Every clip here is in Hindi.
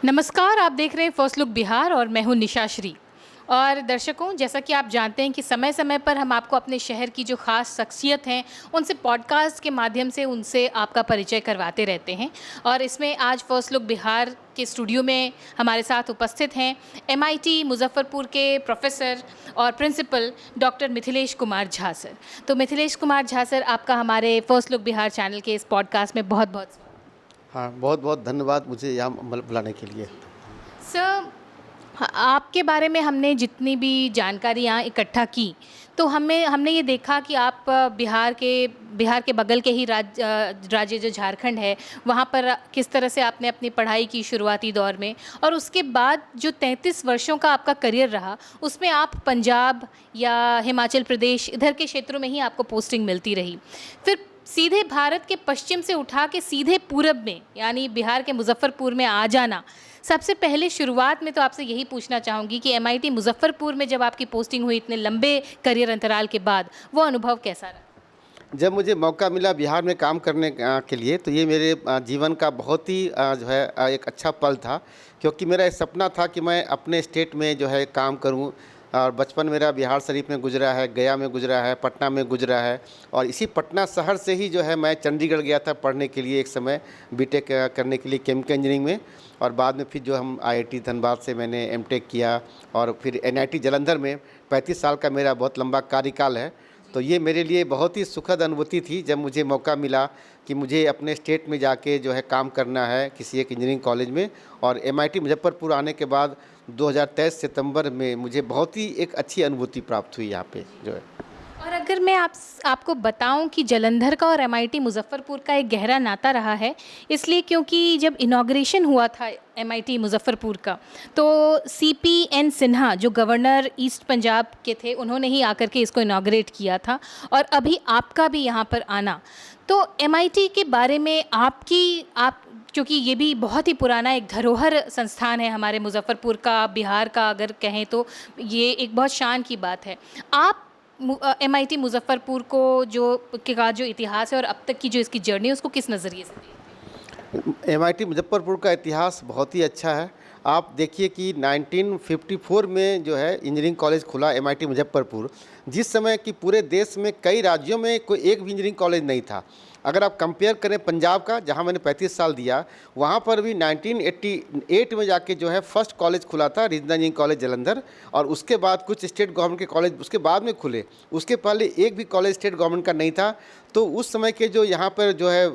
नमस्कार, आप देख रहे हैं फर्स्ट लुक बिहार और मैं हूं निशा श्री। और दर्शकों, जैसा कि आप जानते हैं कि समय समय पर हम आपको अपने शहर की जो ख़ास शख्सियत हैं उनसे पॉडकास्ट के माध्यम से उनसे आपका परिचय करवाते रहते हैं। और इसमें आज फर्स्ट लुक बिहार के स्टूडियो में हमारे साथ उपस्थित हैं MIT मुजफ्फरपुर के प्रोफेसर और principal doctor Mithilesh Kumar Jha sir. तो मिथिलेश कुमार झा सर, आपका हमारे फर्स्ट लुक बिहार चैनल के इस पॉडकास्ट में बहुत बहुत हाँ, बहुत बहुत धन्यवाद मुझे यहाँ बुलाने के लिए। सर, आपके बारे में हमने जितनी भी जानकारी यहाँ इकट्ठा की, तो हमने ये देखा कि आप बिहार के बगल के ही राज्य जो झारखंड है, वहाँ पर किस तरह से आपने अपनी पढ़ाई की शुरुआती दौर में, और उसके बाद जो 33 वर्षों का आपका करियर रहा, उसमें आप पंजाब या हिमाचल प्रदेश इधर के क्षेत्रों में ही आपको पोस्टिंग मिलती रही। फिर सीधे भारत के पश्चिम से उठा के सीधे पूरब में यानी बिहार के मुजफ्फरपुर में आ जाना। सबसे पहले शुरुआत में तो आपसे यही पूछना चाहूँगी कि MIT मुजफ्फरपुर में जब आपकी पोस्टिंग हुई इतने लंबे करियर अंतराल के बाद, वो अनुभव कैसा रहा? जब मुझे मौका मिला बिहार में काम करने के लिए, तो ये मेरे जीवन का बहुत ही जो है एक अच्छा पल था, क्योंकि मेरा एक सपना था कि मैं अपने स्टेट में जो है काम करूँ। और बचपन मेरा बिहार शरीफ में गुजरा है, गया में गुजरा है, पटना में गुजरा है। और इसी पटना शहर से ही जो है मैं चंडीगढ़ गया था पढ़ने के लिए एक समय, बीटेक करने के लिए केमिकल इंजीनियरिंग में। और बाद में फिर जो हम IIT धनबाद से मैंने MTech किया, और फिर NIT जालंधर में 35 साल का मेरा बहुत लंबा कार्यकाल है। तो ये मेरे लिए बहुत ही सुखद अनुभूति थी जब मुझे मौका मिला कि मुझे अपने स्टेट में जाके जो है काम करना है किसी एक इंजीनियरिंग कॉलेज में। और MIT मुजफ्फरपुर आने के बाद 2023 सितंबर में मुझे बहुत ही एक अच्छी अनुभूति प्राप्त हुई यहाँ पे जो है। और अगर मैं आपको बताऊं कि जालंधर का और MIT मुजफ्फरपुर का एक गहरा नाता रहा है, इसलिए क्योंकि जब इनॉग्रेशन हुआ था MIT मुजफ्फरपुर का, तो CP N सिन्हा जो गवर्नर ईस्ट पंजाब के थे, उन्होंने ही आकर के इसको इनॉग्रेट किया था। और अभी आपका भी यहाँ पर आना, तो MIT के बारे में आप क्योंकि ये भी बहुत ही पुराना एक धरोहर संस्थान है हमारे मुजफ्फरपुर का, बिहार का अगर कहें तो ये एक बहुत शान की बात है। आप MIT मुजफ्फरपुर को जो इतिहास है और अब तक की जो इसकी जर्नी है, उसको किस नज़रिए से देखते हैं? MIT मुजफ्फरपुर का इतिहास बहुत ही अच्छा है। आप देखिए कि 1954 में जो है इंजीनियरिंग कॉलेज खुला MIT मुजफ्फरपुर, जिस समय कि पूरे देश में कई राज्यों में कोई एक भी इंजीनियरिंग कॉलेज नहीं था। अगर आप कंपेयर करें पंजाब का, जहां मैंने 35 साल दिया, वहां पर भी 1988 में जाके जो है फर्स्ट कॉलेज खुला था, रीजनल इंजीनियरिंग कॉलेज जालंधर। और उसके बाद कुछ स्टेट गवर्नमेंट के कॉलेज उसके बाद में खुले, उसके पहले एक भी कॉलेज स्टेट गवर्नमेंट का नहीं था। तो उस समय के जो यहाँ पर जो है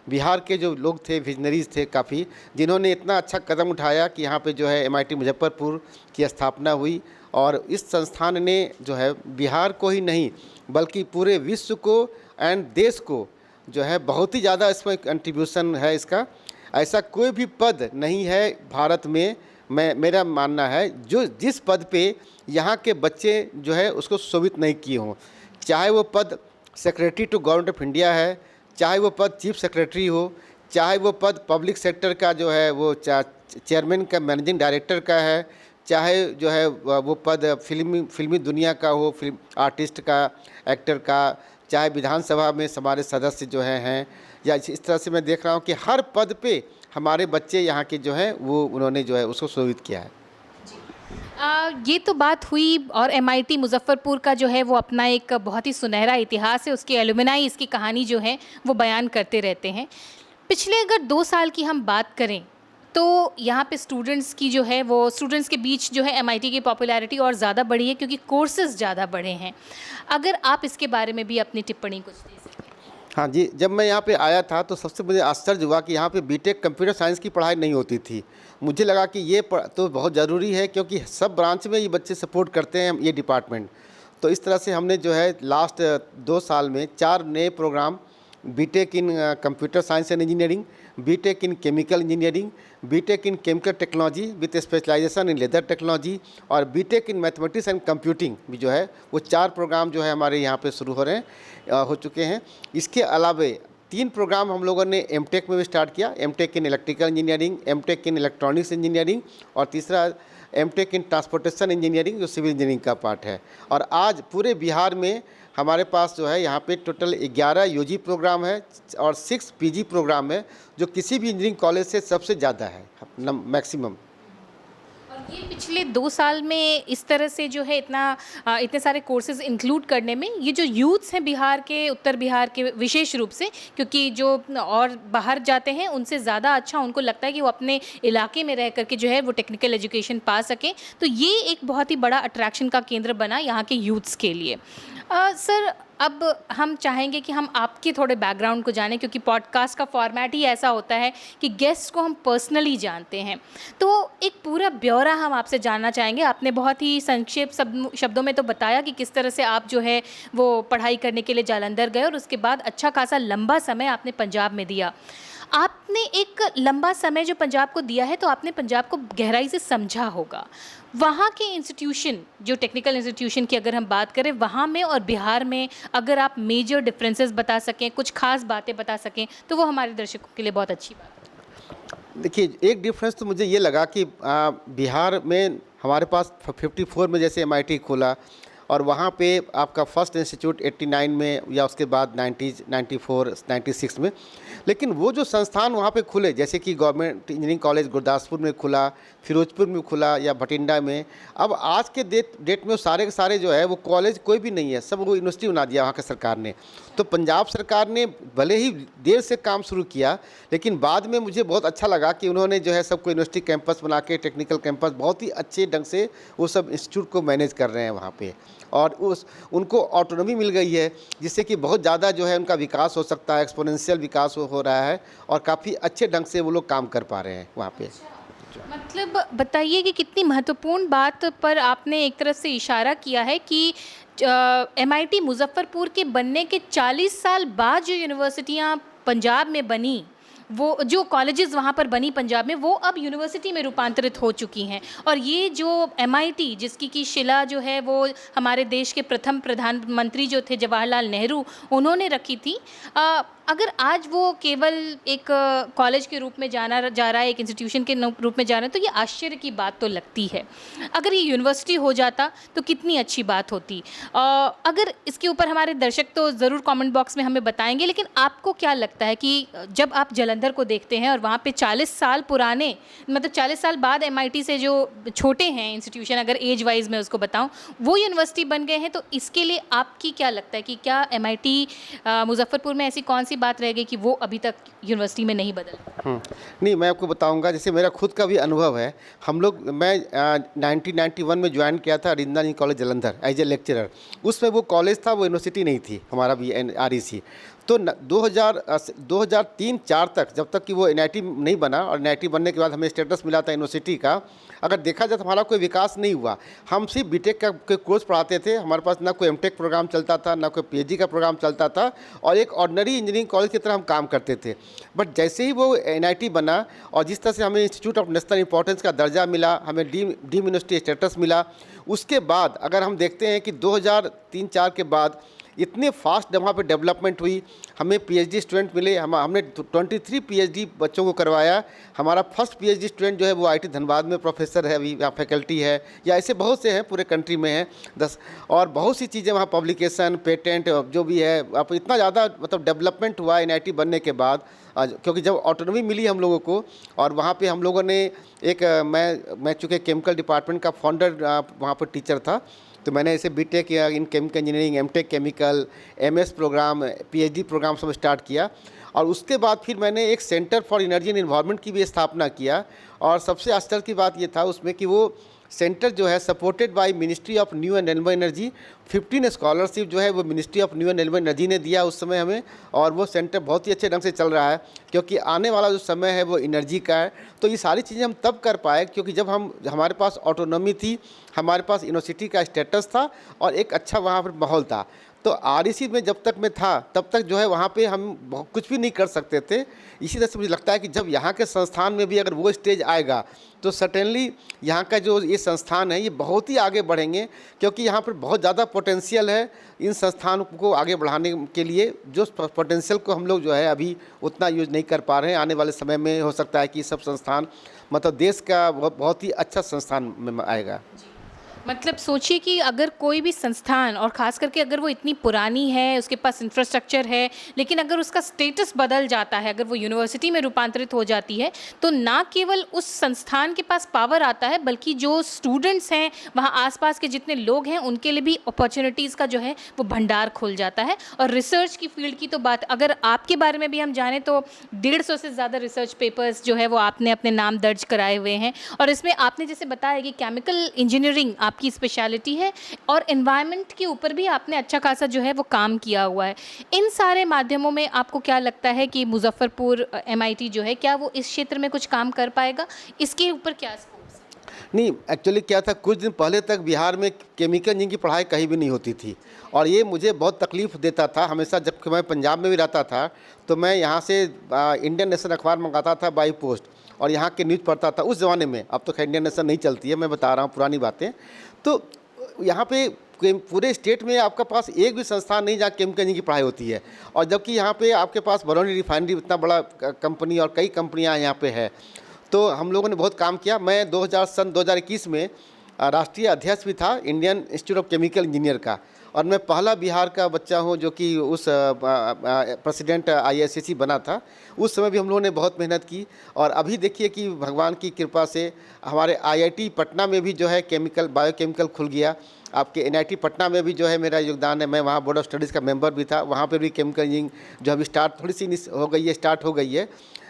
बिहार के जो लोग थे, विजनरीज थे काफ़ी, जिन्होंने इतना अच्छा कदम उठाया कि यहाँ पे जो है MIT मुजफ्फरपुर की स्थापना हुई। और इस संस्थान ने जो है बिहार को ही नहीं बल्कि पूरे विश्व को एंड देश को जो है बहुत ही ज़्यादा इसमें कंट्रीब्यूशन है इसका। ऐसा कोई भी पद नहीं है भारत में, मेरा मानना है, जो जिस पद पे यहाँ के बच्चे जो है उसको शोभित नहीं किए हों। चाहे वो पद secretary to government of India है, चाहे वो पद चीफ सेक्रेटरी हो, चाहे वो पद पब्लिक सेक्टर का जो है वो चेयरमैन का, मैनेजिंग डायरेक्टर का है, चाहे जो है वो पद फिल्मी दुनिया का हो, फिल्म आर्टिस्ट का, एक्टर का, चाहे विधानसभा में हमारे सदस्य जो हैं, या इस तरह से मैं देख रहा हूँ कि हर पद पे हमारे बच्चे यहाँ के जो हैं वो उन्होंने जो है उसको शोभित किया है। ये तो बात हुई, और MIT मुजफ्फरपुर का जो है वो अपना एक बहुत ही सुनहरा इतिहास है, उसके एलुमनाई इसकी कहानी जो है वो बयान करते रहते हैं। पिछले अगर 2 साल की हम बात करें, तो यहाँ पे स्टूडेंट्स के बीच जो है MIT की पॉपुलैरिटी और ज़्यादा बढ़ी है, क्योंकि कोर्सेज़ ज़्यादा बढ़े हैं। अगर आप इसके बारे में भी अपनी टिप्पणी कुछ दे सकें। हाँ जी, जब मैं यहाँ पे आया था तो सबसे मुझे आश्चर्य हुआ कि यहाँ पे बीटेक कंप्यूटर साइंस की पढ़ाई नहीं होती थी। मुझे लगा कि ये तो बहुत ज़रूरी है, क्योंकि सब ब्रांच में ये बच्चे सपोर्ट करते हैं ये डिपार्टमेंट। तो इस तरह से हमने जो है लास्ट 2 साल में 4 नए programme, B Tech in computer science and engineering, B Tech in chemical engineering, B Tech in chemical technology with specialisation in leather technology, और B Tech in mathematics and computing भी जो है वो 4 प्रोग्राम जो है हमारे यहाँ पे शुरू हो चुके हैं। इसके अलावा 3 प्रोग्राम हम लोगों ने एमटेक में भी स्टार्ट किया, MTech in electrical engineering, MTech in electronics engineering और तीसरा एमटेक इन ट्रांसपोर्टेशन इंजीनियरिंग जो सिविल इंजीनियरिंग का पार्ट है। और आज पूरे बिहार में हमारे पास जो है यहाँ पे टोटल 11 यूजी प्रोग्राम है और 6 पीजी प्रोग्राम है, जो किसी भी इंजीनियरिंग कॉलेज से सबसे ज़्यादा है मैक्सिमम। और ये पिछले 2 साल में इस तरह से जो है इतने सारे कोर्सेज इंक्लूड करने में ये जो यूथ्स हैं बिहार के, उत्तर बिहार के विशेष रूप से, क्योंकि जो और बाहर जाते हैं उनसे ज़्यादा अच्छा उनको लगता है कि वो अपने इलाके में रह करके जो है वो टेक्निकल एजुकेशन पा सकें, तो ये एक बहुत ही बड़ा अट्रैक्शन का केंद्र बना यहाँ के यूथ्स के लिए। सर, अब हम चाहेंगे कि हम आपके थोड़े बैकग्राउंड को जानें, क्योंकि पॉडकास्ट का फॉर्मेट ही ऐसा होता है कि गेस्ट को हम पर्सनली जानते हैं, तो एक पूरा ब्यौरा हम आपसे जानना चाहेंगे। आपने बहुत ही संक्षेप शब्दों में तो बताया कि किस तरह से आप जो है वो पढ़ाई करने के लिए जालंधर गए और उसके बाद अच्छा खासा लंबा समय आपने पंजाब में दिया। आपने एक लंबा समय जो पंजाब को दिया है, तो आपने पंजाब को गहराई से समझा होगा। वहाँ के इंस्टीट्यूशन, जो टेक्निकल इंस्टीट्यूशन की अगर हम बात करें, वहाँ में और बिहार में अगर आप मेजर डिफरेंसेस बता सकें, कुछ खास बातें बता सकें, तो वो हमारे दर्शकों के लिए बहुत अच्छी बात है। देखिए, एक डिफरेंस तो मुझे ये लगा कि बिहार में हमारे पास 54 में जैसे एमआईटी खोला और वहाँ पे आपका फर्स्ट इंस्टीट्यूट 89 में या उसके बाद 90s 94 96 में, लेकिन वो जो संस्थान वहाँ पे खुले, जैसे कि गवर्नमेंट इंजीनियरिंग कॉलेज गुरदासपुर में खुला, फिरोजपुर में खुला या भटिंडा में, अब आज के डेट में वो सारे के सारे जो है वो कॉलेज कोई भी नहीं है, सब वो यूनिवर्सिटी बना दिया वहाँ के सरकार ने। तो पंजाब सरकार ने भले ही देर से काम शुरू किया, लेकिन बाद में मुझे बहुत अच्छा लगा कि उन्होंने जो है सबको यूनिवर्सिटी कैंपस बना के, टेक्निकल कैंपस बहुत ही अच्छे ढंग से वो सब इंस्टीट्यूट को मैनेज कर रहे हैं वहाँ पे, और उनको ऑटोनॉमी मिल गई है, जिससे कि बहुत ज़्यादा जो है उनका विकास हो सकता है, एक्सपोनेंशियल विकास हो रहा है और काफ़ी अच्छे ढंग से वो लोग काम कर पा रहे हैं वहाँ पे। मतलब बताइए कि कितनी महत्वपूर्ण बात पर आपने एक तरफ से इशारा किया है कि एमआईटी मुजफ्फरपुर के बनने के 40 साल बाद जो यूनिवर्सिटियाँ पंजाब में बनी, वो जो कॉलेजेस वहाँ पर बनी पंजाब में, वो अब यूनिवर्सिटी में रूपांतरित हो चुकी हैं। और ये जो एमआईटी, जिसकी की शिला जो है वो हमारे देश के प्रथम प्रधानमंत्री जो थे जवाहरलाल नेहरू, उन्होंने रखी थी। अगर आज वो केवल एक कॉलेज के रूप में जाना जा रहा है, एक इंस्टीट्यूशन के रूप में जा रहा है, तो ये आश्चर्य की बात तो लगती है। अगर ये यूनिवर्सिटी हो जाता तो कितनी अच्छी बात होती। अगर इसके ऊपर हमारे दर्शक तो ज़रूर कमेंट बॉक्स में हमें बताएंगे, लेकिन आपको क्या लगता है कि जब आप जालंधर को देखते हैं और वहाँ पे 40 साल पुराने, मतलब 40 साल बाद एमआईटी से जो छोटे हैं इंस्टीट्यूशन, अगर एज वाइज मैं उसको बताऊँ, वो यूनिवर्सिटी बन गए हैं, तो इसके लिए आपकी क्या लगता है कि क्या एमआईटी मुजफ्फरपुर में ऐसी कौन सी बात रह गई कि वो अभी तक यूनिवर्सिटी में नहीं बदल? नहीं, मैं आपको बताऊंगा, जैसे मेरा खुद का भी अनुभव है। मैं 1991 में ज्वाइन किया था अरिंदा engineering college Jalandhar as a lecturer. उसमें वो कॉलेज था, वो यूनिवर्सिटी नहीं थी, हमारा भी REC। तो 2003-04 तक, जब तक कि वो NIT नहीं बना, और NIT बनने के बाद हमें स्टेटस मिला था यूनिवर्सिटी का, अगर देखा जाए तो हमारा कोई विकास नहीं हुआ। हम सिर्फ बीटेक के कोर्स पढ़ाते थे, हमारे पास ना कोई एमटेक प्रोग्राम चलता था, ना कोई PhD का प्रोग्राम चलता था, और एक ऑर्डिनरी इंजीनियरिंग कॉलेज की तरह हम काम करते थे। बट जैसे ही वो NIT बना और जिस तरह से हमें इंस्टीट्यूट ऑफ नेशनल इंपॉर्टेंस का दर्जा मिला, हमें डीम यूनिवर्सिटी स्टेटस मिला, उसके बाद अगर हम देखते हैं कि 2003-04 के बाद इतने फास्ट वहाँ पे डेवलपमेंट हुई, हमें PhD स्टूडेंट मिले, हमने 23 PhD बच्चों को करवाया। हमारा फर्स्ट PhD स्टूडेंट जो है वो IIT धनबाद में प्रोफेसर है, अभी यहाँ फैकल्टी है, या ऐसे बहुत से हैं पूरे कंट्री में हैं 10, और बहुत सी चीज़ें वहाँ पब्लिकेशन, पेटेंट जो भी है, अब इतना ज़्यादा मतलब डेवलपमेंट हुआ NIT बनने के बाद, क्योंकि जब ऑटोनॉमी मिली हम लोगों को, और वहाँ पे हम लोगों ने एक मैं चूँकि केमिकल डिपार्टमेंट का फाउंडर वहाँ पर टीचर था, तो मैंने ऐसे BTech in chemical engineering, MTech chemical, MS programme, PhD programme सब स्टार्ट किया। और उसके बाद फिर मैंने एक centre for energy and environment की भी स्थापना किया, और सबसे आश्चर्य की बात ये था उसमें कि वो सेंटर जो है supported by ministry of new and renewable energy. 15 scholarship जो है वो ministry of new and renewable energy ने दिया उस समय हमें, और वो सेंटर बहुत ही अच्छे ढंग से चल रहा है, क्योंकि आने वाला जो समय है वो एनर्जी का है। तो ये सारी चीज़ें हम तब कर पाए क्योंकि जब हमारे पास ऑटोनॉमी थी, हमारे पास यूनिवर्सिटी का स्टेटस था, और एक अच्छा वहाँ पर माहौल था। तो आरईसी में जब तक मैं था तब तक जो है वहाँ पे हम कुछ भी नहीं कर सकते थे। इसी तरह से मुझे लगता है कि जब यहाँ के संस्थान में भी अगर वो स्टेज आएगा तो सर्टेनली यहाँ का जो ये संस्थान है ये बहुत ही आगे बढ़ेंगे, क्योंकि यहाँ पर बहुत ज़्यादा पोटेंशियल है इन संस्थान को आगे बढ़ाने के लिए। जो पोटेंशियल को हम लोग जो है अभी उतना यूज़ नहीं कर पा रहे हैं, आने वाले समय में हो सकता है कि सब संस्थान मतलब देश का बहुत ही अच्छा संस्थान में आएगा। मतलब सोचिए कि अगर कोई भी संस्थान और ख़ास करके अगर वो इतनी पुरानी है, उसके पास इंफ्रास्ट्रक्चर है, लेकिन अगर उसका स्टेटस बदल जाता है, अगर वो यूनिवर्सिटी में रूपांतरित हो जाती है, तो ना केवल उस संस्थान के पास पावर आता है, बल्कि जो स्टूडेंट्स हैं, वहाँ आसपास के जितने लोग हैं, उनके लिए भी अपॉर्चुनिटीज़ का जो है वो भंडार खुल जाता है। और रिसर्च की फील्ड की तो बात अगर आपके बारे में भी हम जानें तो 150 से ज़्यादा रिसर्च पेपर्स जो है वो आपने अपने नाम दर्ज कराए हुए हैं। और इसमें आपने जैसे बताया कि केमिकल इंजीनियरिंग की स्पेशलिटी है और एनवायरनमेंट के ऊपर भी आपने अच्छा खासा जो है वो काम किया हुआ है। इन सारे माध्यमों में आपको क्या लगता है कि मुजफ्फरपुर एमआईटी जो है, क्या वो इस क्षेत्र में कुछ काम कर पाएगा? इसके ऊपर क्या स्कोप्स है? नहीं, एक्चुअली क्या था, कुछ दिन पहले तक बिहार में केमिकल इंजीनियरिंग की पढ़ाई कहीं भी नहीं होती थी और ये मुझे बहुत तकलीफ़ देता था हमेशा। जब मैं पंजाब में भी रहता था तो मैं यहाँ से इंडियन नेशन अखबार मंगाता था बाई पोस्ट और यहाँ के न्यूज़ पढ़ता था उस ज़माने में। अब तो खैर इंडियन नेशन नहीं चलती है, मैं बता रहा हूँ पुरानी बातें। तो यहाँ पे पूरे स्टेट में आपका पास एक भी संस्थान नहीं जहाँ केमिकल इंजीनियरिंग की पढ़ाई होती है, और जबकि यहाँ पे आपके पास बरौनी रिफाइनरी इतना बड़ा कंपनी और कई कंपनियाँ यहाँ पे है। तो हम लोगों ने बहुत काम किया। मैं 2021 में राष्ट्रीय अध्यक्ष भी था Indian institute of chemical engineer का, और मैं पहला बिहार का बच्चा हूँ जो कि उस प्रेसिडेंट आईआईसीसी बना था। उस समय भी हम लोगों ने बहुत मेहनत की और अभी देखिए कि भगवान की कृपा से हमारे आईआईटी पटना में भी जो है बायोकेमिकल खुल गया। आपके एनआईटी पटना में भी जो है मेरा योगदान है, मैं वहाँ बोर्ड ऑफ स्टडीज़ का मेंबर भी था। वहाँ पर भी केमिकल इंजीनियरिंग जो अभी स्टार्ट हो गई है।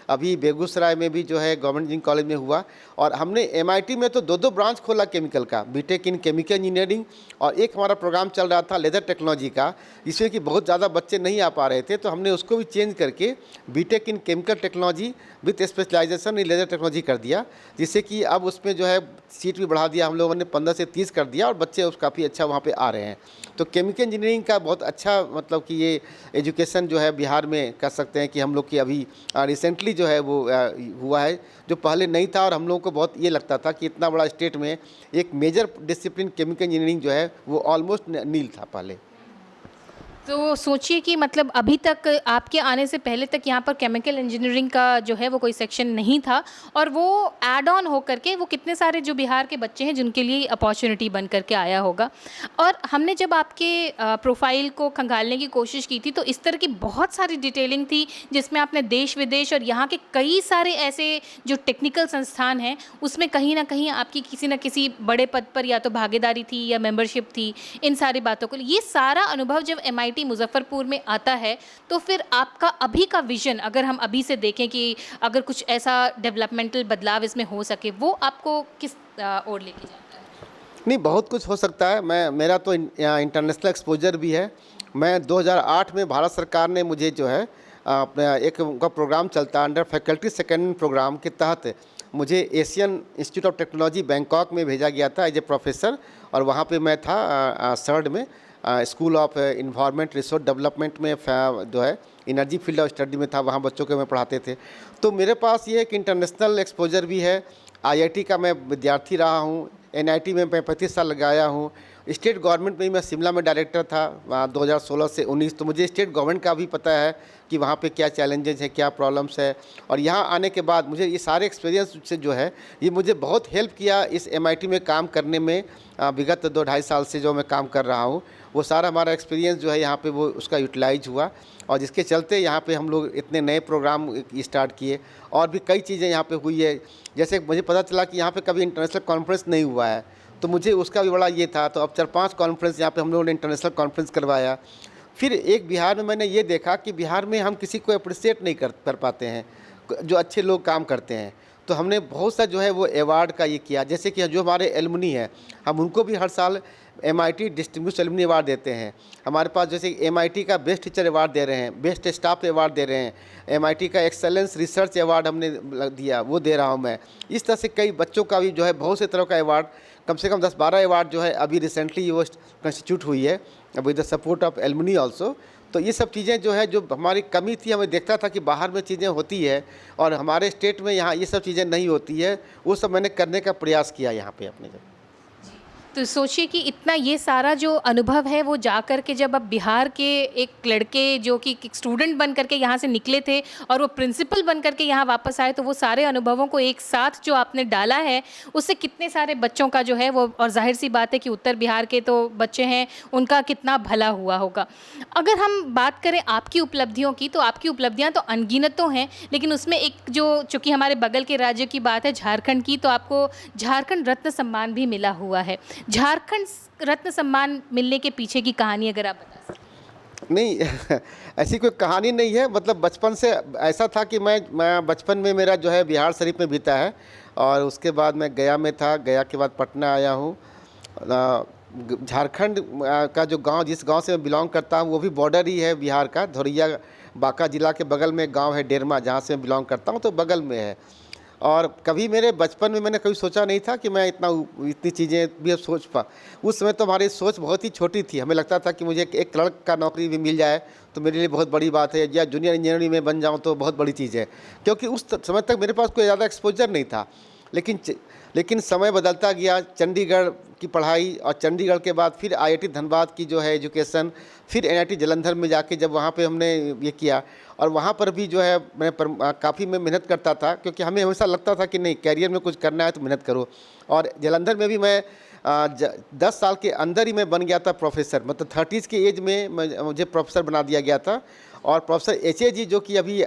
अभी बेगूसराय में भी जो है गवर्नमेंट इंजीनियरिंग कॉलेज में हुआ, और हमने एमआईटी में तो दो ब्रांच खोला केमिकल का, बीटेक इन केमिकल इंजीनियरिंग, और एक हमारा प्रोग्राम चल रहा था लेदर टेक्नोलॉजी का, जिसमें कि बहुत ज़्यादा बच्चे नहीं आ पा रहे थे, तो हमने उसको भी चेंज करके BTech in chemical technology with specialisation in leather technology कर दिया, जिससे कि अब उसमें जो है सीट भी बढ़ा दिया हम लोगों ने, 15 से 30 कर दिया, और बच्चे उस काफ़ी अच्छा वहाँ पर आ रहे हैं। तो केमिकल इंजीनियरिंग का बहुत अच्छा मतलब कि ये एजुकेशन जो है बिहार में कह सकते हैं कि हम लोग की अभी रिसेंटली जो है वो हुआ है, जो पहले नहीं था। और हम लोगों को बहुत ये लगता था कि इतना बड़ा स्टेट में एक मेजर डिसिप्लिन केमिकल इंजीनियरिंग जो है वो ऑलमोस्ट नील था पहले। तो सोचिए कि मतलब अभी तक आपके आने से पहले तक यहाँ पर केमिकल इंजीनियरिंग का जो है वो कोई सेक्शन नहीं था, और वो ऐड ऑन हो करके वो कितने सारे जो बिहार के बच्चे हैं जिनके लिए अपॉर्चुनिटी बन करके आया होगा। और हमने जब आपके प्रोफाइल को खंगालने की कोशिश की थी तो इस तरह की बहुत सारी डिटेलिंग थी जिसमें आपने देश विदेश और यहाँ के कई सारे ऐसे जो टेक्निकल संस्थान हैं उसमें कहीं ना कहीं आपकी किसी न किसी बड़े पद पर या तो भागीदारी थी या मेंबरशिप थी। इन सारी बातों को ये सारा अनुभव जब एमआईटी मुजफ्फरपुर में आता है तो फिर आपका अभी का विजन, अगर हम अभी से देखें कि अगर कुछ ऐसा डेवलपमेंटल बदलाव इसमें हो सके, वो आपको किस ओर लेके जाता है? नहीं, बहुत कुछ हो सकता है। मेरा तो इंटरनेशनल एक्सपोजर भी है। मैं 2008 में भारत सरकार ने मुझे जो है अपना एक उनका प्रोग्राम चलता है अंडर फैकल्टी सेकेंड प्रोग्राम के तहत मुझे Asian institute of technology Bangkok में भेजा गया था एज ए प्रोफेसर, और वहाँ पे मैं था सर्ड में school of environment resource development में जो है एनर्जी फील्ड ऑफ स्टडी में था। वहाँ बच्चों को मैं पढ़ाते थे। तो मेरे पास ये एक इंटरनेशनल एक्सपोजर भी है। आईआईटी का मैं विद्यार्थी रहा हूँ, एनआईटी में मैं 35 साल लगाया हूँ। स्टेट गवर्नमेंट में मैं शिमला में डायरेक्टर था 2016 से 19, तो मुझे स्टेट गवर्नमेंट का भी पता है कि वहाँ पे क्या चैलेंजेस है, क्या प्रॉब्लम्स है। और यहाँ आने के बाद मुझे ये सारे एक्सपीरियंस से जो है ये मुझे बहुत हेल्प किया इस एमआईटी में काम करने में। विगत 2-2.5 साल से जो मैं काम कर रहा हूँ वो सारा हमारा एक्सपीरियंस जो है यहाँ पे वो उसका यूटिलाइज हुआ, और जिसके चलते यहाँ पे हम लोग इतने नए प्रोग्राम स्टार्ट किए, और भी कई चीज़ें यहाँ पे हुई है। जैसे मुझे पता चला कि यहाँ पे कभी इंटरनेशनल कॉन्फ्रेंस नहीं हुआ है, तो मुझे उसका भी बड़ा ये था। तो अब 4-5 कॉन्फ्रेंस यहाँ पे हम लोगों ने इंटरनेशनल कॉन्फ्रेंस करवाया। फिर एक बिहार में मैंने ये देखा कि बिहार में हम किसी को अप्रिशिएट नहीं कर पाते हैं जो अच्छे लोग काम करते हैं। तो हमने बहुत सा जो है वो अवार्ड का ये किया। जैसे कि जो हमारे एलुमनी हैं, हम उनको भी हर साल MIT डिस्टिंग्विश्ड एलुमनी अवार्ड देते हैं। हमारे पास जैसे MIT का बेस्ट टीचर अवार्ड दे रहे हैं, बेस्ट स्टाफ अवार्ड दे रहे हैं, MIT का एक्सेलेंस रिसर्च अवार्ड हमने दिया, वो दे रहा हूँ मैं। इस तरह से कई बच्चों का भी जो है बहुत से तरह का अवार्ड, कम से कम 10-12 अवार्ड जो है अभी रिसेंटली वो कंस्टिट्यूट हुई है with the support of alumni also. तो ये सब चीज़ें जो है, जो हमारी कमी थी, हमें देखता था कि बाहर में चीज़ें होती है और हमारे स्टेट में यहाँ ये सब चीज़ें नहीं होती है, वो सब मैंने करने का प्रयास किया यहाँ पे अपने जब। तो सोचिए कि इतना ये सारा जो अनुभव है वो जा कर के जब अब बिहार के एक लड़के जो कि एक स्टूडेंट बन करके यहाँ से निकले थे और वो प्रिंसिपल बन करके यहाँ वापस आए, तो वो सारे अनुभवों को एक साथ जो आपने डाला है उससे कितने सारे बच्चों का जो है वो, और जाहिर सी बात है कि उत्तर बिहार के तो बच्चे हैं, उनका कितना भला हुआ होगा। अगर हम बात करें आपकी उपलब्धियों की, तो आपकी उपलब्धियाँ तो अनगिनत तो हैं, लेकिन उसमें एक जो, चूँकि हमारे बगल के राज्य की बात है झारखंड की, तो आपको झारखंड रत्न सम्मान भी मिला हुआ है। झारखंड रत्न सम्मान मिलने के पीछे की कहानी अगर आप बता सकें। नहीं ऐसी कोई कहानी नहीं है, मतलब बचपन से ऐसा था कि मैं बचपन में मेरा जो है बिहार शरीफ में बीता है और उसके बाद मैं गया में था, गया के बाद पटना आया हूँ। झारखंड का जो गांव, जिस गांव से मैं बिलोंग करता हूँ, वो भी बॉर्डर ही है बिहार का। धोरिया बांका जिला के बगल में गांव है डेरमा, जहाँ से मैं बिलोंग करता हूँ, तो बगल में है। और कभी मेरे बचपन में मैंने कभी सोचा नहीं था कि मैं इतनी चीज़ें भी अब सोच पा। उस समय तो हमारी सोच बहुत ही छोटी थी, हमें लगता था कि मुझे एक क्लर्क का नौकरी भी मिल जाए तो मेरे लिए बहुत बड़ी बात है, या जूनियर इंजीनियरिंग में बन जाऊं तो बहुत बड़ी चीज़ है, क्योंकि उस समय तक मेरे पास कोई ज़्यादा एक्सपोजर नहीं था। लेकिन समय बदलता गया, चंडीगढ़ की पढ़ाई और चंडीगढ़ के बाद फिर IIT धनबाद की जो है एजुकेशन, फिर NIT जालंधर में जाके जब वहाँ पे हमने ये किया, और वहाँ पर भी जो है मैं काफ़ी मैं मेहनत करता था, क्योंकि हमें हमेशा लगता था कि नहीं, कैरियर में कुछ करना है तो मेहनत करो। और जालंधर में भी मैं 10 साल के अंदर ही मैं बन गया था प्रोफेसर, मतलब 30s की एज में मुझे प्रोफेसर बना दिया गया था। और प्रोफेसर HAG जो कि अभी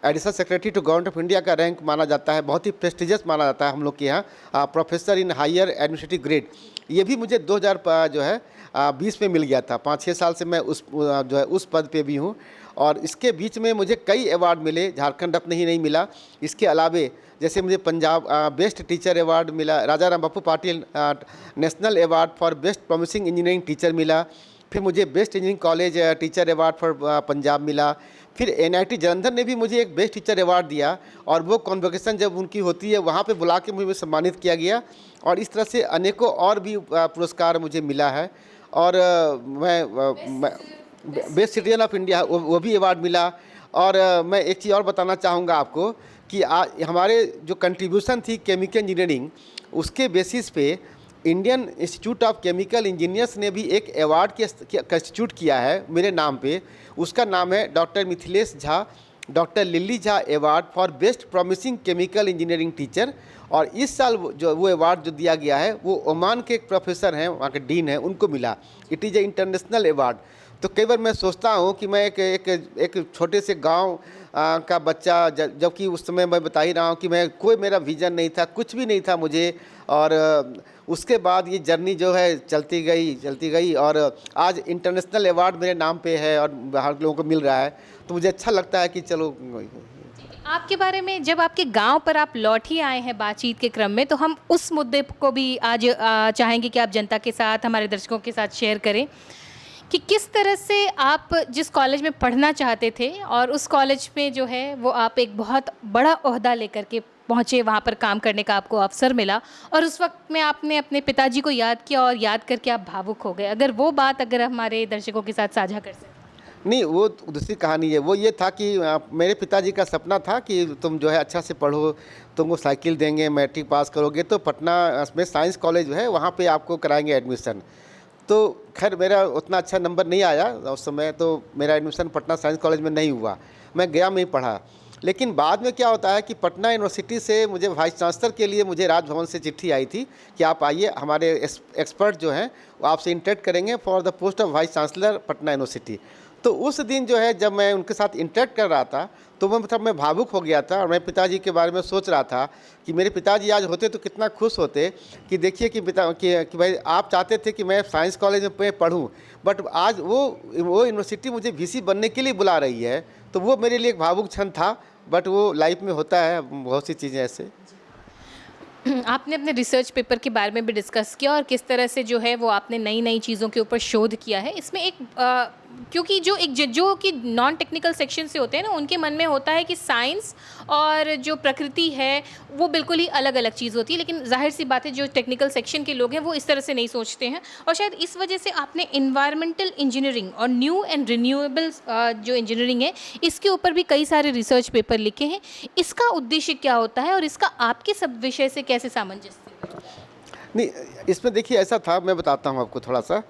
additional secretary to government of India का रैंक माना जाता है, बहुत ही प्रेस्टिजियस माना जाता है हम लोग के यहाँ, professor in higher administrative grade, ये भी मुझे 2020 में मिल गया था। 5-6 साल से मैं जो है उस पद पे भी हूँ। और इसके बीच में मुझे कई अवार्ड मिले, झारखंड रत्न ही नहीं मिला, इसके अलावे जैसे मुझे पंजाब बेस्ट टीचर अवार्ड मिला, Raja Ram Bapu Patil national award for best promising engineering teacher मिला, फिर मुझे best engineering college teacher award for Punjab मिला, फिर NIT जालंधर ने भी मुझे एक बेस्ट टीचर अवार्ड दिया, और वो कॉन्वोकेशन जब उनकी होती है वहाँ पे बुला के मुझे सम्मानित किया गया। और इस तरह से अनेकों और भी पुरस्कार मुझे मिला है। और मैं बेस्ट सिटीजन ऑफ इंडिया वो भी अवार्ड मिला। और मैं एक चीज़ और बताना चाहूँगा आपको कि हमारे जो कंट्रीब्यूशन थी केमिकल इंजीनियरिंग, उसके बेसिस पे Indian institute of chemical engineers ने भी एक अवार्ड कंस्टिट्यूट किया है मेरे नाम पे। उसका नाम है doctor Mithilesh Jha, doctor lily Jha award for best promising chemical engineering teacher. और इस साल वो अवार्ड जो दिया गया है वो ओमान के एक प्रोफेसर हैं, वहाँ के डीन हैं, उनको मिला। It is a international award. तो कई बार मैं सोचता हूँ कि मैं एक छोटे से गांव का बच्चा, जबकि उस समय मैं बता ही रहा हूँ कि मैं कोई मेरा विज़न नहीं था, कुछ भी नहीं था मुझे। और उसके बाद ये जर्नी जो है चलती गई और आज इंटरनेशनल अवार्ड मेरे नाम पे है और बाहर के लोगों को मिल रहा है, तो मुझे अच्छा लगता है कि चलो। आपके बारे में, जब आपके गांव पर आप लौट ही आए हैं बातचीत के क्रम में, तो हम उस मुद्दे को भी आज चाहेंगे कि आप जनता के साथ, हमारे दर्शकों के साथ शेयर करें कि किस तरह से आप जिस कॉलेज में पढ़ना चाहते थे और उस कॉलेज में जो है वो आप एक बहुत बड़ा ओहदा लेकर के पहुँचे, वहाँ पर काम करने का आपको अवसर मिला, और उस वक्त में आपने अपने पिताजी को याद किया और याद करके आप भावुक हो गए। अगर वो बात अगर हमारे दर्शकों के साथ साझा कर सकें। नहीं, वो दूसरी कहानी है। वो ये था कि मेरे पिताजी का सपना था कि तुम जो है अच्छा से पढ़ो, तुमको साइकिल देंगे, मैट्रिक पास करोगे तो पटना में साइंस कॉलेज है, वहाँ पे आपको कराएंगे एडमिशन। तो खैर मेरा उतना अच्छा नंबर नहीं आया उस समय, तो मेरा एडमिशन पटना साइंस कॉलेज में नहीं हुआ, मैं गया में ही पढ़ा। लेकिन बाद में क्या होता है कि पटना यूनिवर्सिटी से मुझे वाइस चांसलर के लिए मुझे राजभवन से चिट्ठी आई थी कि आप आइए, हमारे एक्सपर्ट जो हैं वो आपसे इंटरेक्ट करेंगे for the post of vice chancellor Patna university. तो उस दिन जो है जब मैं उनके साथ इंटरेक्ट कर रहा था तो मैं भावुक हो गया था, और मैं पिताजी के बारे में सोच रहा था कि मेरे पिताजी आज होते तो कितना खुश होते कि देखिए कि भाई आप चाहते थे कि मैं साइंस कॉलेज में पढ़ूं, बट आज वो यूनिवर्सिटी मुझे VC बनने के लिए बुला रही है। तो वो मेरे लिए एक भावुक क्षण था, बट वो लाइफ में होता है बहुत सी चीज़ें ऐसे। आपने अपने रिसर्च पेपर के बारे में भी डिस्कस किया और किस तरह से जो है वो आपने नई नई चीज़ों के ऊपर शोध किया है। इसमें एक क्योंकि जो एक जो कि नॉन टेक्निकल सेक्शन से होते हैं ना, उनके मन में होता है कि साइंस और जो प्रकृति है वो बिल्कुल ही अलग अलग चीज़ होती है, लेकिन जाहिर सी बात है जो टेक्निकल सेक्शन के लोग हैं वो इस तरह से नहीं सोचते हैं। और शायद इस वजह से आपने इन्वायरमेंटल इंजीनियरिंग और न्यू एंड रिन्यूएबल जो इंजीनियरिंग है इसके ऊपर भी कई सारे रिसर्च पेपर लिखे हैं। इसका उद्देश्य क्या होता है और इसका आपके सब विषय से कैसे सामंजस्य है? नहीं, इसमें देखिए ऐसा था, मैं बताता हूँ आपको थोड़ा सा।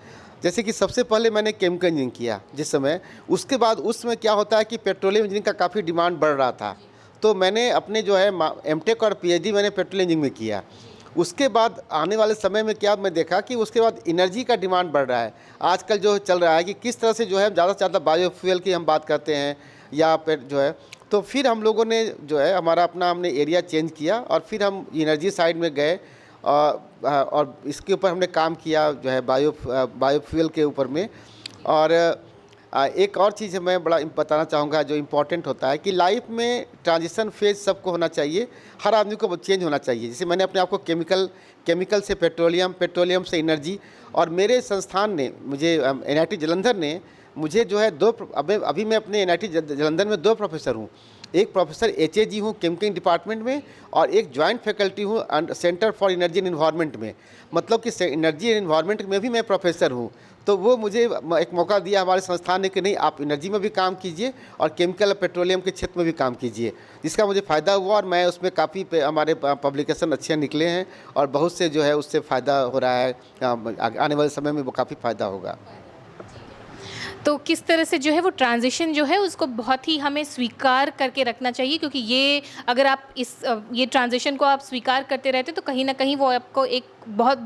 जैसे कि सबसे पहले मैंने केमिकल इंजीनियरिंग किया जिस समय, उसके बाद उस समय क्या होता है कि पेट्रोलियम इंजीनियरिंग का काफ़ी डिमांड बढ़ रहा था, तो मैंने अपने जो है एमटेक और पीएचडी मैंने पेट्रोलियम इंजीनियरिंग में किया। उसके बाद आने वाले समय में क्या मैं देखा कि उसके बाद एनर्जी का डिमांड बढ़ रहा है। आजकल जो चल रहा है कि किस तरह से जो है ज़्यादा से ज़्यादा बायोफ्यूल की हम बात करते हैं या फिर जो है, तो फिर हम लोगों ने जो है हमारा अपना हमने एरिया चेंज किया और फिर हम एनर्जी साइड में गए और इसके ऊपर हमने काम किया जो है बायोफ्यूल के ऊपर में। और एक और चीज़ मैं बड़ा बताना चाहूँगा जो इम्पोर्टेंट होता है कि लाइफ में ट्रांजिशन फेज सबको होना चाहिए, हर आदमी को चेंज होना चाहिए। जैसे मैंने अपने आप को केमिकल से पेट्रोलियम, पेट्रोलियम से एनर्जी, और मेरे संस्थान ने मुझे एनआईटी जालंधर ने मुझे जो है अभी मैं अपने एनआईटी जालंधर में 2 प्रोफेसर हूँ। एक प्रोफेसर एचएजी हूँ केमिकल डिपार्टमेंट में, और एक जॉइंट फैकल्टी हूँ centre for energy and environment में। मतलब कि एनर्जी एंड एनवायरनमेंट में भी मैं प्रोफेसर हूँ। तो वो मुझे एक मौका दिया हमारे संस्थान ने कि नहीं, आप एनर्जी में भी काम कीजिए और केमिकल पेट्रोलियम के क्षेत्र में भी काम कीजिए, जिसका मुझे फ़ायदा हुआ और मैं उसमें काफ़ी हमारे पब्लिकेशन अच्छे निकले हैं और बहुत से जो है उससे फ़ायदा हो रहा है। आने वाले समय में वो काफ़ी फ़ायदा होगा। तो किस तरह से जो है वो ट्रांज़िशन जो है उसको बहुत ही हमें स्वीकार करके रखना चाहिए, क्योंकि ये अगर आप ये ट्रांज़िशन को आप स्वीकार करते रहते तो कहीं न कहीं वो आपको एक बहुत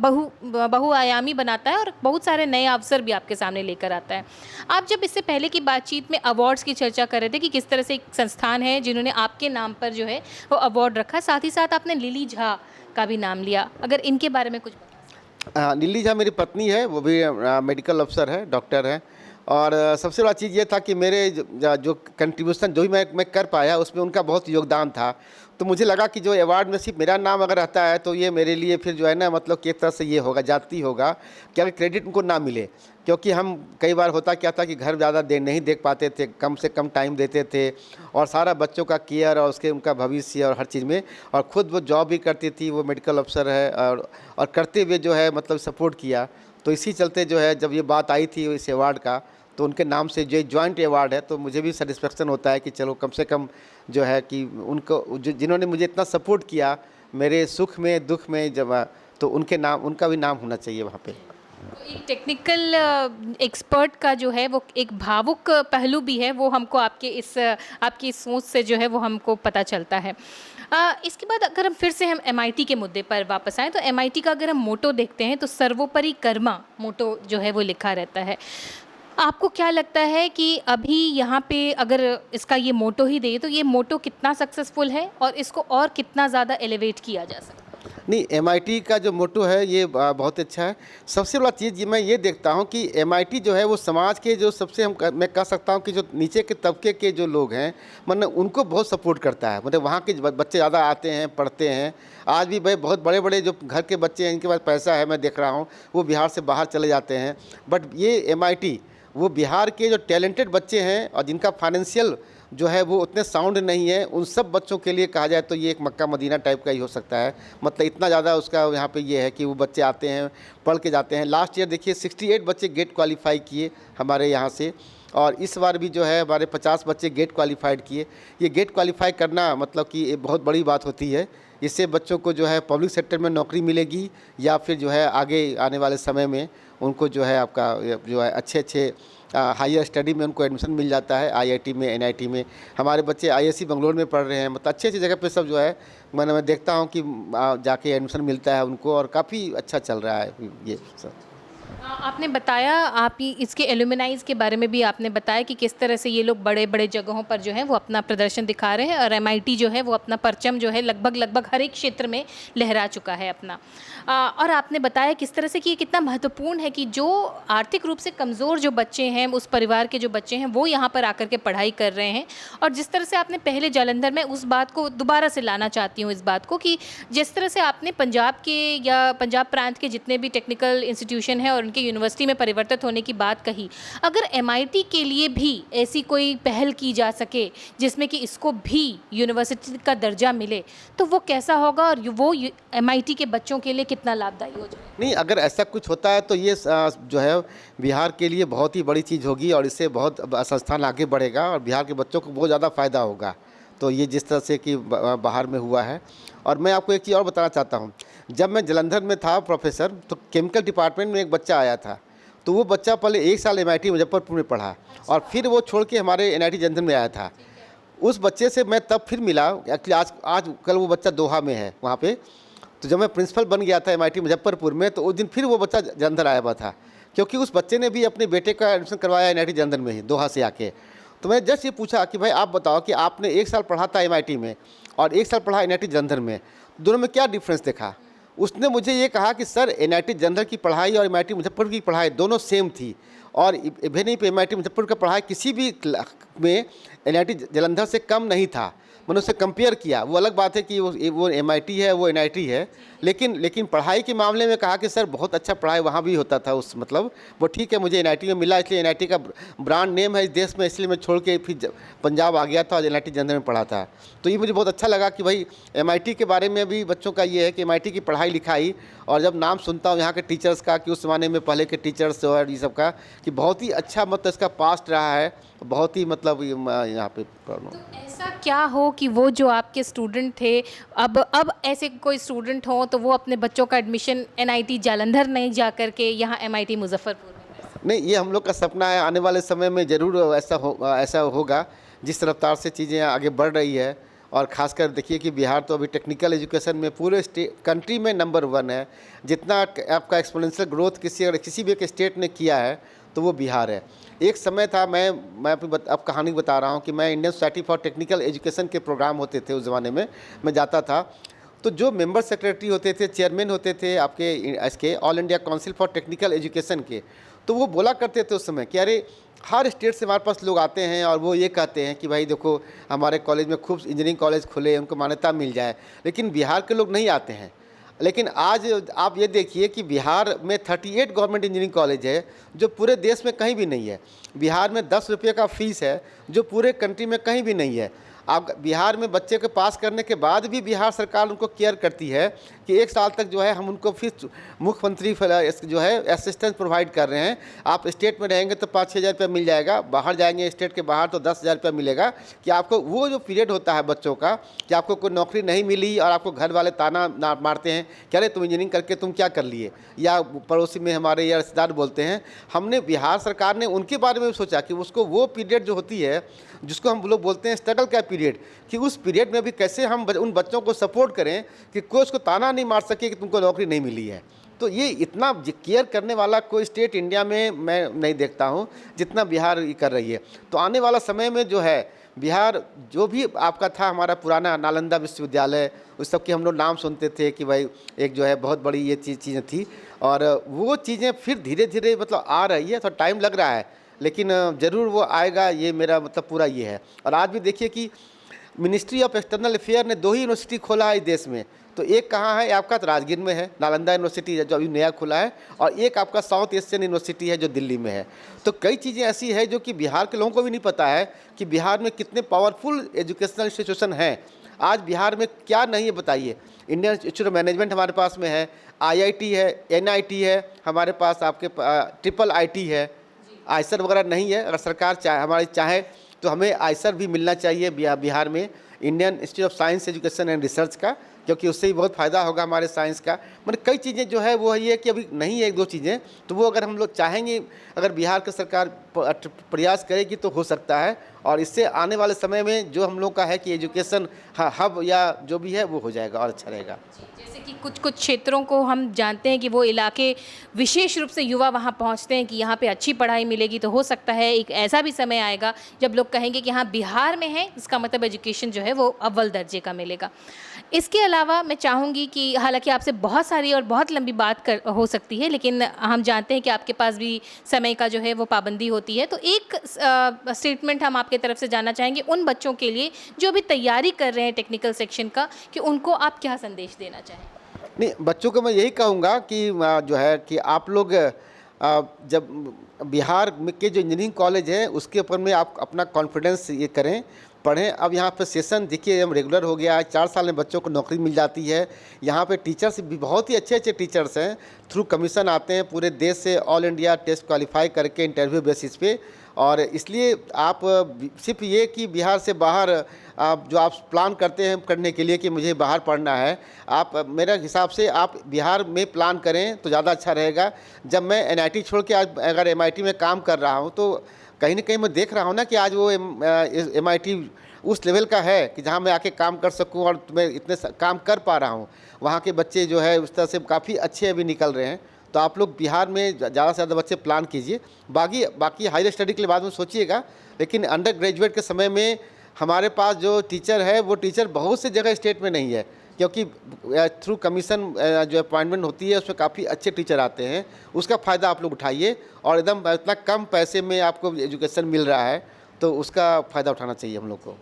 बहुआयामी बनाता है और बहुत सारे नए अवसर भी आपके सामने लेकर आता है। आप जब इससे पहले की बातचीत में अवार्ड्स की चर्चा कर रहे थे कि किस तरह से एक संस्थान है जिन्होंने आपके नाम पर जो है वो अवार्ड रखा, साथ ही साथ आपने लिली झा का भी नाम लिया। अगर इनके बारे में कुछ लिली झा मेरी पत्नी है, वो भी मेडिकल अफसर है, डॉक्टर है। और सबसे बड़ा चीज़ ये था कि मेरे जो कंट्रीब्यूशन जो भी मैं कर पाया उसमें उनका बहुत योगदान था। तो मुझे लगा कि जो अवार्ड में सिर्फ मेरा नाम अगर रहता है तो ये मेरे लिए फिर जो है ना, मतलब कि एक तरह से ये होगा, जाती होगा कि अगर क्रेडिट उनको ना मिले। क्योंकि हम कई बार होता क्या था कि घर ज़्यादा नहीं देख पाते थे, कम से कम टाइम देते थे, और सारा बच्चों का केयर और उसके उनका भविष्य और हर चीज़ में, और ख़ुद वो जॉब भी करती थी, वो मेडिकल अफसर है, और करते हुए जो है मतलब सपोर्ट किया। तो इसी चलते जो है जब ये बात आई थी इस अवार्ड का, तो उनके नाम से जो जॉइंट अवार्ड है, तो मुझे भी सेटिस्फेक्शन होता है कि चलो कम से कम जो है कि उनको जिन्होंने मुझे इतना सपोर्ट किया मेरे सुख में दुख में, जब तो उनका भी नाम होना चाहिए वहाँ पे। एक टेक्निकल एक्सपर्ट का जो है वो एक भावुक पहलू भी है, वो हमको आपकी इस सोच से जो है वो हमको पता चलता है। इसके बाद अगर हम फिर से एमआईटी के मुद्दे पर वापस आएँ तो एमआईटी का अगर हम मोटो देखते हैं तो सर्वोपरि कर्मा मोटो जो है वो लिखा रहता है। आपको क्या लगता है कि अभी यहाँ पे अगर इसका ये मोटो ही दे तो ये मोटो कितना सक्सेसफुल है और इसको और कितना ज़्यादा एलिवेट किया जा सकता है? नहीं, एमआईटी का जो मोटो है ये बहुत अच्छा है। सबसे बड़ा चीज़ मैं ये देखता हूँ कि एमआईटी जो है वो समाज के जो सबसे मैं कह सकता हूँ कि जो नीचे के तबके के जो लोग हैं, मतलब उनको बहुत सपोर्ट करता है। मतलब वहाँ के बच्चे ज़्यादा आते हैं, पढ़ते हैं। आज भी भाई बहुत बड़े बड़े जो घर के बच्चे हैं, इनके पास पैसा है, मैं देख रहा हूँ, वो बिहार से बाहर चले जाते हैं। बट ये एमआईटी वो बिहार के जो टैलेंटेड बच्चे हैं और जिनका फाइनेंशियल जो है वो उतने साउंड नहीं है, उन सब बच्चों के लिए कहा जाए तो ये एक मक्का मदीना टाइप का ही हो सकता है। मतलब इतना ज़्यादा उसका यहाँ पे ये है कि वो बच्चे आते हैं, पढ़ के जाते हैं। लास्ट ईयर देखिए 68 बच्चे गेट क्वालिफाई किए हमारे यहाँ से, और इस बार भी जो है हमारे 50 बच्चे गेट क्वालिफाइड किए। ये गेट क्वालिफाई करना मतलब कि ये बहुत बड़ी बात होती है। इससे बच्चों को जो है पब्लिक सेक्टर में नौकरी मिलेगी, या फिर जो है आगे आने वाले समय में उनको जो है आपका जो है अच्छे हायर स्टडी में उनको एडमिशन मिल जाता है। आईआईटी में, एनआईटी में हमारे बच्चे आईएससी बेंगलोर में पढ़ रहे हैं। मतलब अच्छी जगह पे सब जो है मैं देखता हूँ कि जाके एडमिशन मिलता है उनको, और काफ़ी अच्छा चल रहा है ये सब। आपने बताया आप ही इसके एलुमनाइज़ के बारे में भी आपने बताया कि किस तरह से ये लोग बड़े-बड़े जगहों पर जो है वो अपना प्रदर्शन दिखा रहे हैं और एमआईटी जो है वो अपना परचम जो है लगभग हर एक क्षेत्र में लहरा चुका है अपना। और आपने बताया किस तरह से कि ये कितना महत्वपूर्ण है कि जो आर्थिक रूप से कमज़ोर जो बच्चे हैं, उस परिवार के जो बच्चे हैं, वो यहाँ पर आकर के पढ़ाई कर रहे हैं। और जिस तरह से आपने पहले जालंधर में उस बात को दोबारा से लाना चाहती हूँ इस बात को कि जिस तरह से आपने पंजाब के या पंजाब प्रांत के जितने भी टेक्निकल इंस्टीट्यूशन हैं और उनके यूनिवर्सिटी में परिवर्तित होने की बात कही, अगर एमआईटी के लिए भी ऐसी कोई पहल की जा सके जिसमें कि इसको भी यूनिवर्सिटी का दर्जा मिले, तो वो कैसा होगा और वो एमआईटी के बच्चों के लिए कितना लाभदायी हो जाए? नहीं, अगर ऐसा कुछ होता है तो ये जो है बिहार के लिए बहुत ही बड़ी चीज़ होगी और इससे बहुत संस्थान आगे बढ़ेगा और बिहार के बच्चों को बहुत ज़्यादा फ़ायदा होगा। तो ये जिस तरह से कि बाहर में हुआ है। और मैं आपको एक चीज़ और बताना चाहता हूँ, जब मैं जालंधर में था प्रोफेसर, तो केमिकल डिपार्टमेंट में एक बच्चा आया था। तो वो बच्चा पहले 1 साल एमआईटी मुजफ्फरपुर में पढ़ा और फिर वो छोड़ के हमारे एनआईटी जालंधर में आया था। उस बच्चे से मैं तब फिर मिला, एक्चुअली आज कल वो बच्चा दोहा में है वहाँ पे। तो जब मैं प्रिंसिपल बन गया था एमआईटी मुजफ्फरपुर में, तो उस दिन फिर वो बच्चा जालंधर आया हुआ था, क्योंकि उस बच्चे ने भी अपने बेटे का एडमिशन करवाया एनआईटी जालंधर में ही, दोहा से आके। तो मैंने जस्ट ये पूछा कि भाई आप बताओ कि आपने 1 साल पढ़ा था एमआईटी में और 1 साल पढ़ा एनआईटी जालंधर में, दोनों में क्या डिफरेंस देखा? उसने मुझे ये कहा कि सर एनआईटी जालंधर की पढ़ाई और एमआईटी मुजफ्फरपुर की पढ़ाई दोनों सेम थी और इवन ही पे एमआईटी मुजफ्फरपुर का पढ़ाई किसी भी में एनआईटी जालंधर से कम नहीं था। मैंने उससे कंपेयर किया। वो अलग बात है कि वो एमआईटी है, वो एनआईटी है, लेकिन पढ़ाई के मामले में कहा कि सर बहुत अच्छा पढ़ाई वहाँ भी होता था। उस मतलब वो ठीक है, मुझे एनआईटी में मिला, इसलिए एनआईटी का ब्रांड नेम है इस देश में, इसलिए मैं छोड़ के फिर पंजाब आ गया था और एनआईटी जालंधर में पढ़ा था। तो ये मुझे बहुत अच्छा लगा कि भाई एमआईटी के बारे में भी बच्चों का ये है कि एमआईटी की पढ़ाई लिखाई, और जब नाम सुनता हूँ यहाँ के टीचर्स का कि उस ज़माने में पहले के टीचर्स और ये सब का कि बहुत ही अच्छा मतलब इसका पास्ट रहा है, बहुत ही मतलब यहाँ पे तो ऐसा क्या हो कि वो जो आपके स्टूडेंट थे, अब ऐसे कोई स्टूडेंट हो तो वो अपने बच्चों का एडमिशन एनआईटी जालंधर नहीं जा कर के यहाँ एमआईटी मुजफ्फरपुर में कर सकें? नहीं, ये हम लोग का सपना है। आने वाले समय में ज़रूर ऐसा होगा। जिस रफ्तार से चीज़ें आगे बढ़ रही है, और ख़ासकर देखिए कि बिहार तो अभी टेक्निकल एजुकेशन में पूरे कंट्री में नंबर 1 है। जितना आपका एक्सपोनेंशियल ग्रोथ किसी भी एक स्टेट ने किया है तो वो बिहार है। एक समय था, मैं अपनी अब कहानी बता रहा हूँ कि मैं Indian society for technical education के प्रोग्राम होते थे उस ज़माने में, मैं जाता था। तो जो मेंबर सेक्रेटरी होते थे, चेयरमैन होते थे आपके इसके all India council for technical education के, तो वो बोला करते थे उस समय कि अरे हर स्टेट से हमारे पास लोग आते हैं और वो ये कहते हैं कि भाई देखो हमारे कॉलेज में खूब इंजीनियरिंग कॉलेज खुले, उनको मान्यता मिल जाए, लेकिन बिहार के लोग नहीं आते हैं। लेकिन आज आप ये देखिए कि बिहार में 38 गवर्नमेंट इंजीनियरिंग कॉलेज है, जो पूरे देश में कहीं भी नहीं है। बिहार में 10 रुपये का फ़ीस है, जो पूरे कंट्री में कहीं भी नहीं है। आप बिहार में बच्चे को पास करने के बाद भी बिहार सरकार उनको केयर करती है कि 1 साल तक जो है हम उनको फिर मुख्यमंत्री जो है असिस्टेंस प्रोवाइड कर रहे हैं। आप स्टेट में रहेंगे तो 5-6 हज़ार रुपया मिल जाएगा, बाहर जाएंगे स्टेट के बाहर तो 10 हज़ार रुपया मिलेगा। कि आपको वो जो पीरियड होता है बच्चों का कि आपको कोई नौकरी नहीं मिली और आपको घर वाले ताना मारते हैं कि अरे तुम इंजीनियरिंग करके तुम क्या कर लिए, या पड़ोसी में हमारे या रिश्तेदार बोलते हैं। हमने बिहार सरकार ने उनके बारे में सोचा कि उसको वो पीरियड जो होती है जिसको हम लोग बोलते हैं स्ट्रगल का पीरियड, कि उस पीरियड में भी कैसे हम उन बच्चों को सपोर्ट करें कि कोई उसको ताना नहीं मार सके कि तुमको नौकरी नहीं मिली है। तो ये इतना केयर करने वाला कोई स्टेट इंडिया में मैं नहीं देखता हूँ जितना बिहार कर रही है। तो आने वाला समय में जो है बिहार जो भी आपका था, हमारा पुराना नालंदा विश्वविद्यालय, उस सब के हम लोग नाम सुनते थे कि भाई एक जो है बहुत बड़ी ये चीज़ें थी, और वो चीज़ें फिर धीरे धीरे मतलब आ रही है। थोड़ा टाइम लग रहा है लेकिन ज़रूर वो आएगा, ये मेरा मतलब पूरा ये है। और आज भी देखिए कि मिनिस्ट्री ऑफ एक्सटर्नल अफेयर ने 2 ही यूनिवर्सिटी खोला है इस देश में। तो एक कहाँ है आपका, तो राजगीर में है, नालंदा यूनिवर्सिटी जो अभी नया खुला है, और एक आपका साउथ एशियन यूनिवर्सिटी है जो दिल्ली में है। तो कई चीज़ें ऐसी है जो कि बिहार के लोगों को भी नहीं पता है कि बिहार में कितने पावरफुल एजुकेशनल इंस्टीट्यूशन हैं। आज बिहार में क्या नहीं है बताइए। इंडियन इंस्टीट्यूट ऑफ मैनेजमेंट हमारे पास में है, IIT है, NIT है, हमारे पास आपके IIIT है। आइसर वगैरह नहीं है। अगर सरकार हमारी चाहे तो हमें आइसर भी मिलना चाहिए बिहार में, Indian institute of science education and research का, क्योंकि उससे ही बहुत फ़ायदा होगा हमारे साइंस का। मतलब कई चीज़ें जो है वो ये कि अभी नहीं है 1-2 चीज़ें, तो वो अगर हम लोग चाहेंगे, अगर बिहार की सरकार प्रयास करेगी तो हो सकता है। और इससे आने वाले समय में जो हम लोग का है कि एजुकेशन हब या जो भी है वो हो जाएगा और अच्छा रहेगा। जैसे कि कुछ कुछ क्षेत्रों को हम जानते हैं कि वो इलाके विशेष रूप से युवा वहाँ पहुँचते हैं कि यहाँ पे अच्छी पढ़ाई मिलेगी, तो हो सकता है एक ऐसा भी समय आएगा जब लोग कहेंगे कि हाँ बिहार में है, इसका मतलब एजुकेशन जो है वो अव्वल दर्जे का मिलेगा। इसके अलावा मैं चाहूँगी कि हालांकि आपसे बहुत सारी और बहुत लंबी बात हो सकती है, लेकिन हम जानते हैं कि आपके पास भी समय का जो है वो पाबंदी होती है, तो एक स्टेटमेंट हम आपके तरफ से जानना चाहेंगे उन बच्चों के लिए जो अभी तैयारी कर रहे हैं टेक्निकल सेक्शन का, कि उनको आप क्या संदेश देना चाहें? नहीं, बच्चों को मैं यही कहूँगा कि जो है कि आप लोग जब बिहार में के जो इंजीनियरिंग कॉलेज है उसके ऊपर में आप अपना कॉन्फिडेंस ये करें, पढ़ें। अब यहाँ पे सेशन देखिए हम रेगुलर हो गया है, 4 साल में बच्चों को नौकरी मिल जाती है। यहाँ पे टीचर्स भी बहुत ही अच्छे अच्छे टीचर्स हैं, थ्रू कमीशन आते हैं पूरे देश से, ऑल इंडिया टेस्ट क्वालिफाई करके इंटरव्यू बेसिस पे। और इसलिए आप सिर्फ ये कि बिहार से बाहर आप जो आप प्लान करते हैं करने के लिए कि मुझे बाहर पढ़ना है, आप मेरे हिसाब से आप बिहार में प्लान करें तो ज़्यादा अच्छा रहेगा। जब मैं एनआईटी छोड़ के आज अगर एमआईटी में काम कर रहा हूँ तो कहीं ना कहीं मैं देख रहा हूँ ना कि आज वो एमआईटी उस लेवल का है कि जहाँ मैं आके काम कर सकूँ, और मैं इतने काम कर पा रहा हूँ। वहाँ के बच्चे जो है उस तरह से काफ़ी अच्छे अभी निकल रहे हैं। तो आप लोग बिहार में ज़्यादा से ज़्यादा बच्चे प्लान कीजिए। बाकी हायर स्टडी के लिए बाद में सोचिएगा, लेकिन अंडर ग्रेजुएट के समय में हमारे पास जो टीचर है वो टीचर बहुत से जगह स्टेट में नहीं है, क्योंकि थ्रू कमीशन जो अपॉइंटमेंट होती है उसमें काफ़ी अच्छे टीचर आते हैं। उसका फ़ायदा आप लोग उठाइए, और एकदम इतना कम पैसे में आपको एजुकेशन मिल रहा है तो उसका फ़ायदा उठाना चाहिए हम लोग को।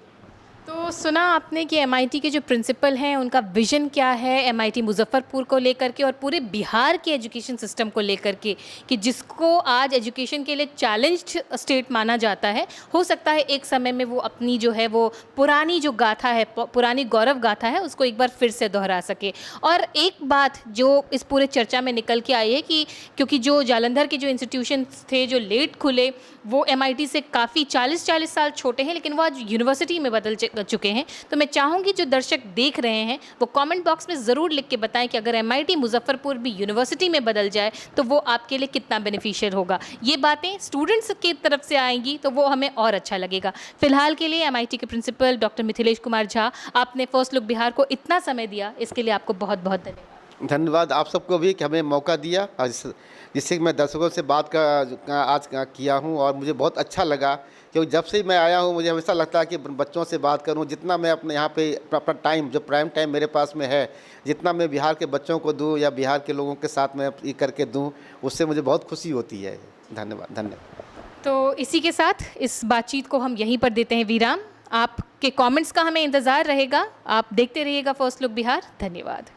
तो सुना आपने कि एमआईटी के जो प्रिंसिपल हैं उनका विज़न क्या है एमआईटी मुजफ्फरपुर को लेकर के और पूरे बिहार के एजुकेशन सिस्टम को लेकर के, कि जिसको आज एजुकेशन के लिए चैलेंज्ड स्टेट माना जाता है, हो सकता है एक समय में वो अपनी जो है वो पुरानी जो गाथा है, पुरानी गौरव गाथा है, उसको एक बार फिर से दोहरा सके। और एक बात जो इस पूरे चर्चा में निकल के आई है कि क्योंकि जो जालंधर के जो इंस्टीट्यूशन थे जो लेट खुले, वो एमआईटी से काफ़ी 40 साल छोटे हैं, लेकिन वो आज यूनिवर्सिटी में बदल चुके हैं। तो मैं चाहूँगी जो दर्शक देख रहे हैं वो कमेंट बॉक्स में ज़रूर लिख के बताएं कि अगर एमआईटी मुजफ्फरपुर भी यूनिवर्सिटी में बदल जाए तो वो आपके लिए कितना बेनिफिशियल होगा। ये बातें स्टूडेंट्स की तरफ से आएंगी तो वो हमें और अच्छा लगेगा। फिलहाल के लिए एमआईटी के प्रिंसिपल डॉक्टर मिथिलेश कुमार झा, आपने फर्स्ट लुक बिहार को इतना समय दिया, इसके लिए आपको बहुत बहुत धन्यवाद। धन्यवाद आप सबको भी कि हमें मौका दिया, जिससे मैं दर्शकों से बात आज किया हूँ, और मुझे बहुत अच्छा लगा। क्योंकि जब से मैं आया हूँ मुझे हमेशा लगता है कि बच्चों से बात करूँ, जितना मैं अपने यहाँ पे अपना टाइम जो प्राइम टाइम मेरे पास में है, जितना मैं बिहार के बच्चों को दूँ या बिहार के लोगों के साथ मैं ये करके दूँ, उससे मुझे बहुत खुशी होती है। धन्यवाद। तो इसी के साथ इस बातचीत को हम यहीं पर देते हैं विराम। आपके कमेंट्स का हमें इंतज़ार रहेगा। आप देखते रहिएगा फर्स्ट लुक बिहार। धन्यवाद।